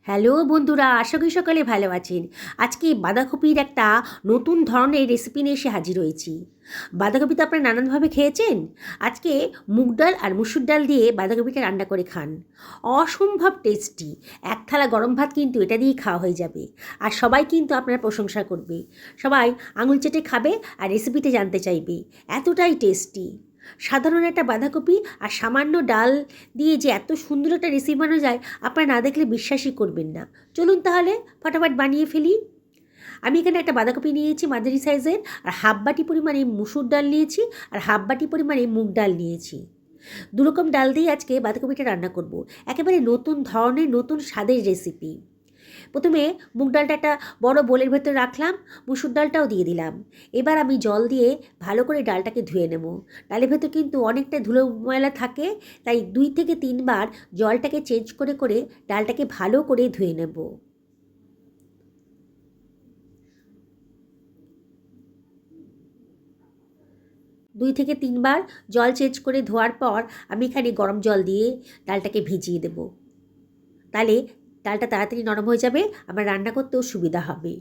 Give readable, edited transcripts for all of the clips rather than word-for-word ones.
Hello বন্ধুরা, আশা করি সকালে ভালো আছেন। আজকে বাঁধাকপির একটা নতুন ধরনের রেসিপি নিয়ে এসে হাজির হয়েছি। বাঁধাকপি তো আপনারা নানানভাবে খেয়েছেন। আজকে মুগ ডাল আর মুসুর ডাল দিয়ে বাঁধাকপিটা রান্না করে খান। অসম্ভব টেস্টি। এক থালা গরম ভাত কিন্তু এটা দিয়েই খাওয়া হয়ে যাবে। আর সবাই কিন্তু আপনার প্রশংসা করবে। সবাই আঙুল চেটে খাবে আর রেসিপিটা জানতে চাইবে। এতটাই টেস্টি। সাধারণ একটা বাঁধাকপি আর সামান্য ডাল দিয়ে যে এত সুন্দর একটা রেসিপি বানানো যায়, আপনারা না দেখলে বিশ্বাসই করবেন না। চলুন তাহলে ফটাফট বানিয়ে ফেলি। আমি এখানে একটা বাঁধাকপি নিয়েছি মাঝারি সাইজের, আর হাফ বাটি পরিমাণে মুসুর ডাল নিয়েছি, আর হাফ বাটি পরিমাণে মুগ ডাল নিয়েছি। দুরকম ডাল দিয়ে আজকে বাঁধাকপিটা রান্না করব। একেবারে নতুন ধরনের, নতুন স্বাদের রেসিপি। প্রথমে মুগ ডালটা একটা বড় বোলের ভেতর রাখলাম, মুসুর ডালটাও দিয়ে দিলাম। এবার আমি জল দিয়ে ভালো করে ডালটাকে ধুয়ে নেব। ডালের ভেতর কিন্তু অনেকটা ধুলো ময়লা থাকে, তাই 2 থেকে 3 বার জলটাকে চেঞ্জ করে করে ডালটাকে ভালো করে ধুয়ে নেব। দুই থেকে তিনবার জল চেঞ্জ করে ধোয়ার পর আমি এখানে গরম জল দিয়ে ডালটাকে ভিজিয়ে দেব। তাহলে ডালটা তাড়াতাড়ি নরম হয়ে যাবে, আমার রান্না করতেও সুবিধা হবে।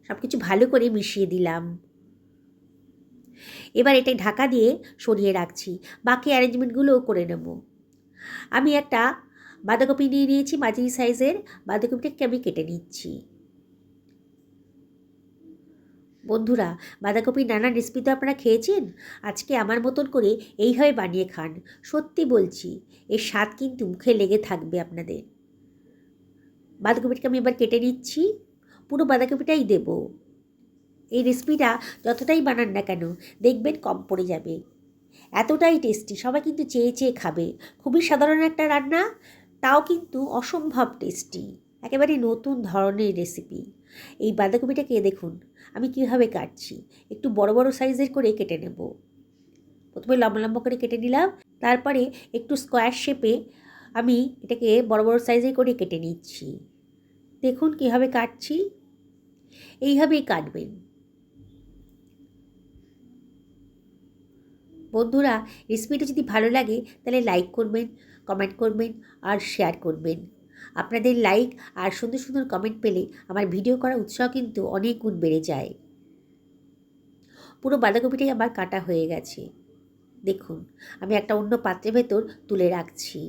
সব কিছু ভালো করে মিশিয়ে দিলাম। এবার এটাই ঢাকা দিয়ে সরিয়ে রাখছি। বাকি অ্যারেঞ্জমেন্টগুলোও করে নেব। আমি একটা বাঁধাকপি নিয়ে নিয়েছি মাঝারি সাইজের। বাঁধাকপিটাকে আমি কেটে নিচ্ছি। বন্ধুরা, বাঁধাকপির নানান রেসিপি তো আপনারা খেয়েছেন। আজকে আমার মতন করে এইভাবে বানিয়ে খান। সত্যি বলছি, এর স্বাদ কিন্তু মুখে লেগে থাকবে আপনাদের। বাঁধাকপিটাকে আমি এবার কেটে নিচ্ছি। পুরো বাঁধাকপিটাই দেব। এই রেসিপিটা যতটাই বানান না কেন, দেখবেন কম পড়ে যাবে। এতটাই টেস্টি, সবাই কিন্তু চেয়ে চেয়ে খাবে। খুবই সাধারণ একটা রান্না, তাও কিন্তু অসম্ভব টেস্টি। একেবারে নতুন ধরনের রেসিপি। এই বাঁধাকপিটাকে দেখুন আমি কীভাবে কাটছি। একটু বড় বড় সাইজের করে কেটে নেব। প্রথমে লম্বা লম্বা করে কেটে নিলাম, তারপরে একটু স্কোয়ার শেপে আমি এটাকে বড় বড় সাইজের করে কেটে নিচ্ছি। দেখুন কীভাবে কাটছি, এইভাবেই কাটবেন। বন্ধুরা, রেসিপিটা যদি ভালো লাগে তাহলে লাইক করবেন, কমেন্ট করবেন আর শেয়ার করবেন। আপনাদের লাইক আর সুন্দর সুন্দর কমেন্ট পেলে আমার ভিডিও করার উৎসাহ কিন্তু অনেক গুণ বেড়ে যায়। পুরো বাঁধাকপিটাই আমার কাটা হয়ে গেছে। দেখুন আমি একটা অন্য পাত্রের ভেতর তুলে রাখছি।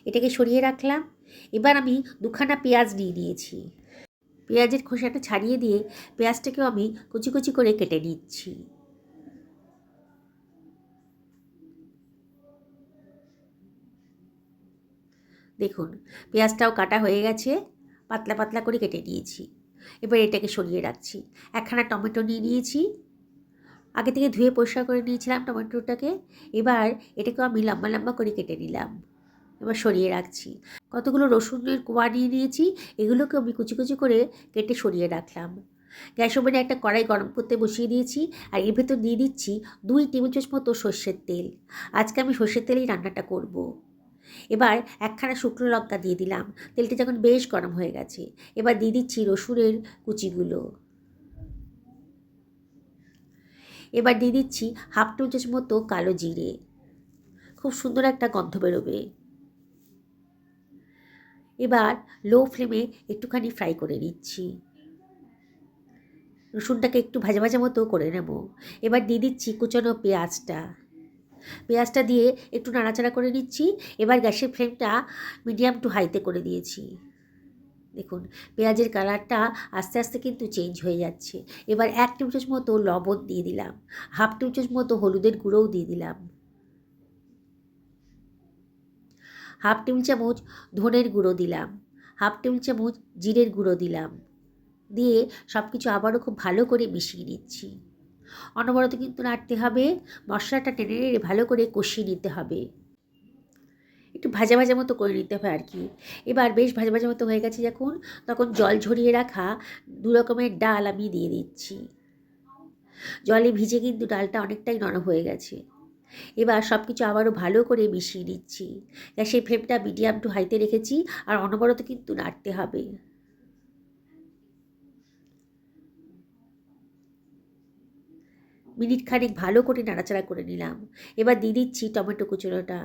এটাকে সরিয়ে রাখলাম। এবার আমি দুখানা পেঁয়াজ নিয়ে নিয়েছি। পেঁয়াজের খোসাটা ছাড়িয়ে দিয়ে পেঁয়াজটাকেও আমি কুচি কুচি করে কেটে নিচ্ছি। দেখুন পেঁয়াজটাও কাটা হয়ে গেছে, পাতলা পাতলা করে কেটে নিয়েছি। এবার এটাকে সরিয়ে রাখছি। একখানা টমেটো নিয়ে নিয়েছি, আগে থেকে ধুয়ে পরিষ্কার করে নিয়েছিলাম টমেটোটাকে। এবার এটাকেও আমি লম্বা লম্বা করে কেটে নিলাম। এবার সরিয়ে রাখছি। কতগুলো রসুনের কোয়া নিয়ে নিয়েছি, এগুলোকে আমি কুচি কুচি করে কেটে সরিয়ে রাখলাম। গ্যাস ওভেনে একটা কড়াই গরম করতে বসিয়ে দিয়েছি, আর এর ভেতর দিয়ে দিচ্ছি 2 টেবিল চামচ মতো সর্ষের তেল। আজকে আমি সর্ষের তেলেই রান্নাটা করব। এবার একখানা শুকনো লঙ্কা দিয়ে দিলাম। তেলটা যখন বেশ গরম হয়ে গেছে, এবার দিয়ে দিচ্ছি রসুনের কুচিগুলো। এবার দিয়ে দিচ্ছি ½ টেবিল চামচ মতো কালো জিরে। খুব সুন্দর একটা গন্ধ বেরোবে। এবার লো ফ্লেমে একটুখানি ফ্রাই করে নিচ্ছি। রসুনটাকে একটু ভাজা ভাজা মতো করে নেব। এবার দিয়ে দিচ্ছি কুচানো পেঁয়াজটা। পেঁয়াজটা দিয়ে একটু নাড়াচাড়া করে নিচ্ছি। এবার গ্যাসের ফ্লেমটা মিডিয়াম টু হাইতে করে দিয়েছি। দেখুন পেঁয়াজের কালারটা আস্তে আস্তে কিন্তু চেঞ্জ হয়ে যাচ্ছে। এবার 1 টেবিল চামচ মতো লবণ দিয়ে দিলাম, ½ টেবিল চামচ মতো হলুদের গুঁড়োও দিয়ে দিলাম, ½ টেবিল চামচ ধনের গুঁড়ো দিলাম, ½ টেবিল চামচ জিরের গুঁড়ো দিলাম। দিয়ে সব কিছু আবারও খুব ভালো করে মিশিয়ে নিচ্ছি। অনবরত কিন্তু নাড়তে হবে। মশলাটা টেনে টেনে ভালো করে কষিয়ে নিতে হবে। একটু ভাজা ভাজা মতো করে নিতে হবে আর কি। এবার বেশ ভাজা ভাজা মতো হয়ে গেছে যখন, তখন জল ঝরিয়ে রাখা 2 রকমের ডাল আমি দিয়ে দিচ্ছি। জলে ভিজে কিন্তু ডালটা অনেকটাই নরম হয়ে গেছে। এবার সব কিছু আবারও ভালো করে মিশিয়ে নিচ্ছি। গ্যাসের ফ্লেমটা মিডিয়াম টু হাইতে রেখেছি, আর অনবরত কিন্তু নাড়তে হবে। মিনিট খানেক ভালো করে নাড়াচাড়া করে নিলাম। এবার দিয়ে দিচ্ছি টমেটো কুচোনোটা,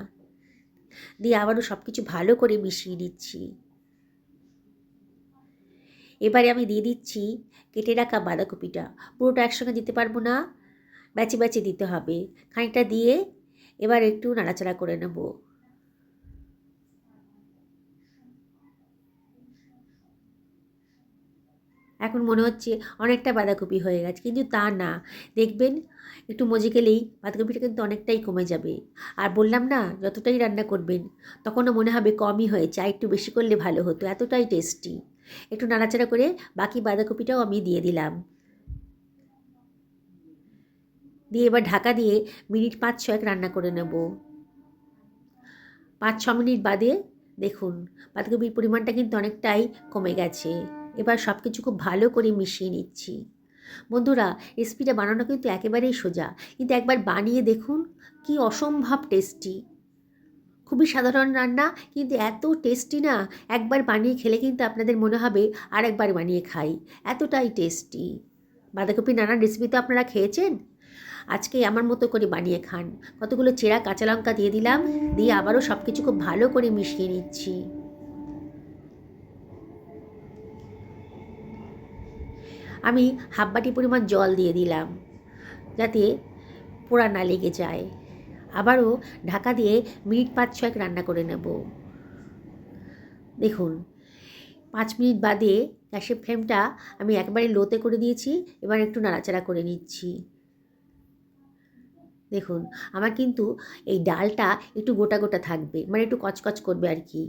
দিয়ে আবারও সব কিছু ভালো করে মিশিয়ে নিচ্ছি। এবারে আমি দিয়ে দিচ্ছি কেটে রাখা বাঁধাকপিটা। পুরোটা একসঙ্গে দিতে পারবো না, ব্যাচে ব্যাচে দিতে হবে। খানিকটা দিয়ে এবার একটু নাড়াচাড়া করে নেব। এখন মনে হচ্ছে অনেকটা বাঁধাকপি হয়ে গেছে, কিন্তু তা না। দেখবেন একটু মজে গেলেই বাঁধাকপিটা কিন্তু অনেকটাই কমে যাবে। আর বললাম না, যতটাই রান্না করবেন তখনও মনে হবে কমই হয়েছে, আর একটু বেশি করলে ভালো হতো, এতটাই টেস্টি। একটু নাড়াচাড়া করে বাকি বাঁধাকপিটাও আমি দিয়ে দিলাম। দিয়ে এবার ঢাকা দিয়ে মিনিট 5-6 রান্না করে নেব। 5-6 মিনিট বাদে দেখুন বাঁধাকপির পরিমাণটা কিন্তু অনেকটাই কমে গেছে। এবার সব কিছু খুব ভালো করে মিশিয়ে নিচ্ছি। বন্ধুরা, রেসিপিটা বানানো কিন্তু একেবারেই সোজা, কিন্তু একবার বানিয়ে দেখুন, কি অসম্ভব টেস্টি। খুবই সাধারণ রান্না, কিন্তু এত টেস্টি না, একবার বানিয়ে খেলে কিন্তু আপনাদের মনে হবে আরেকবার বানিয়ে খাই, এতটাই টেস্টি। বাঁধাকপির নানান রেসিপি তো আপনারা খেয়েছেন, আজকে আমার মতো করে বানিয়ে খান। কতগুলো চেরা কাঁচা লঙ্কা দিয়ে দিলাম, দিয়ে আবারও সব কিছু খুব ভালো করে মিশিয়ে নিচ্ছি। আমি হাফ বাটি পরিমাণ জল দিয়ে দিলাম, যাতে পোড়া না লেগে যায়। আবারও ঢাকা দিয়ে মিনিট 5-6 রান্না করে নেব। দেখুন 5 মিনিট বাদে গ্যাসের ফ্লেমটা আমি একবারে লোতে করে দিয়েছি। এবার একটু নাড়াচাড়া করে নিচ্ছি। দেখুন আমার কিন্তু এই ডালটা একটু গোটা গোটা থাকবে, মানে একটু কচকচ করবে আর কি,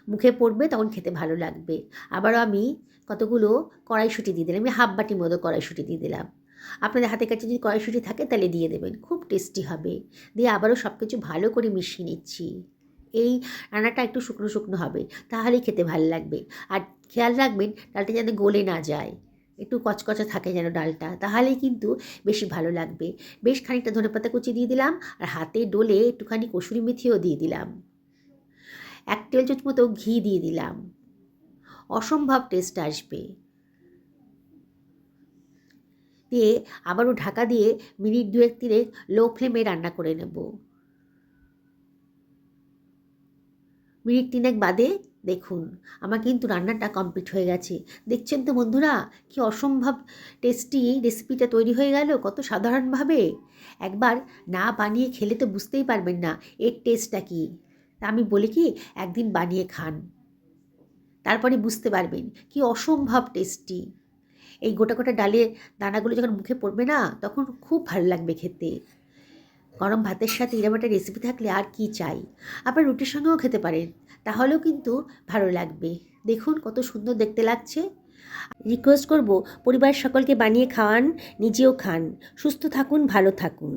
মুখে পড়বে তখন খেতে ভালো লাগবে। আবারও আমি কতগুলো কড়াইশুঁটি দিয়ে দিলাম, আমি হাফ বাটির মতো কড়াইশুঁটি দিয়ে দিলাম। আপনাদের হাতের কাছে যদি কড়াইশুঁটি থাকে তাহলে দিয়ে দেবেন, খুব টেস্টি হবে। দিয়ে আবারও সব কিছু ভালো করে মিশিয়ে নিচ্ছি। এই রান্নাটা একটু শুকনো শুকনো হবে, তাহলেই খেতে ভালো লাগবে। আর খেয়াল রাখবেন ডালটা যেন গলে না যায়, একটু কচকচে থাকে যেন ডালটা, তাহলেই কিন্তু বেশি ভালো লাগবে। বেশ খানিকটা ধনেপাতা কুচি দিয়ে দিলাম, আর হাতে ডলে একটুখানি কসুরি মেথিও দিয়ে দিলাম। 1 টেবিল চামচ মতো ঘি দিয়ে দিলাম, অসম্ভব টেস্ট আসবে। দিয়ে আবারও ঢাকা দিয়ে মিনিট 2-3 লো ফ্লেমে রান্না করে নেব। মিনিট 3 বাদে দেখুন আমার কিন্তু রান্নাটা কমপ্লিট হয়ে গেছে। দেখছেন তো বন্ধুরা, কি অসম্ভব টেস্টি রেসিপিটা তৈরি হয়ে গেল, কত সাধারণভাবে। একবার না বানিয়ে খেলে তো বুঝতেই পারবেন না এর টেস্টটা কী। তা আমি বলি কি, একদিন বানিয়ে খান, তারপরে বুঝতে পারবেন কি অসম্ভব টেস্টি। এই গোটা গোটা ডালের দানাগুলো যখন মুখে পড়বে না, তখন খুব ভালো লাগবে খেতে। গরম ভাতের সাথে এরকম একটা রেসিপি থাকলে আর কি চাই। আবার রুটির সঙ্গেও খেতে পারেন, তাহলেও কিন্তু ভালো লাগবে। দেখুন কত সুন্দর দেখতে লাগছে। রিকোয়েস্ট করব পরিবার সকলকে বানিয়ে খাওয়ান, নিজেও খান। সুস্থ থাকুন, ভালো থাকুন।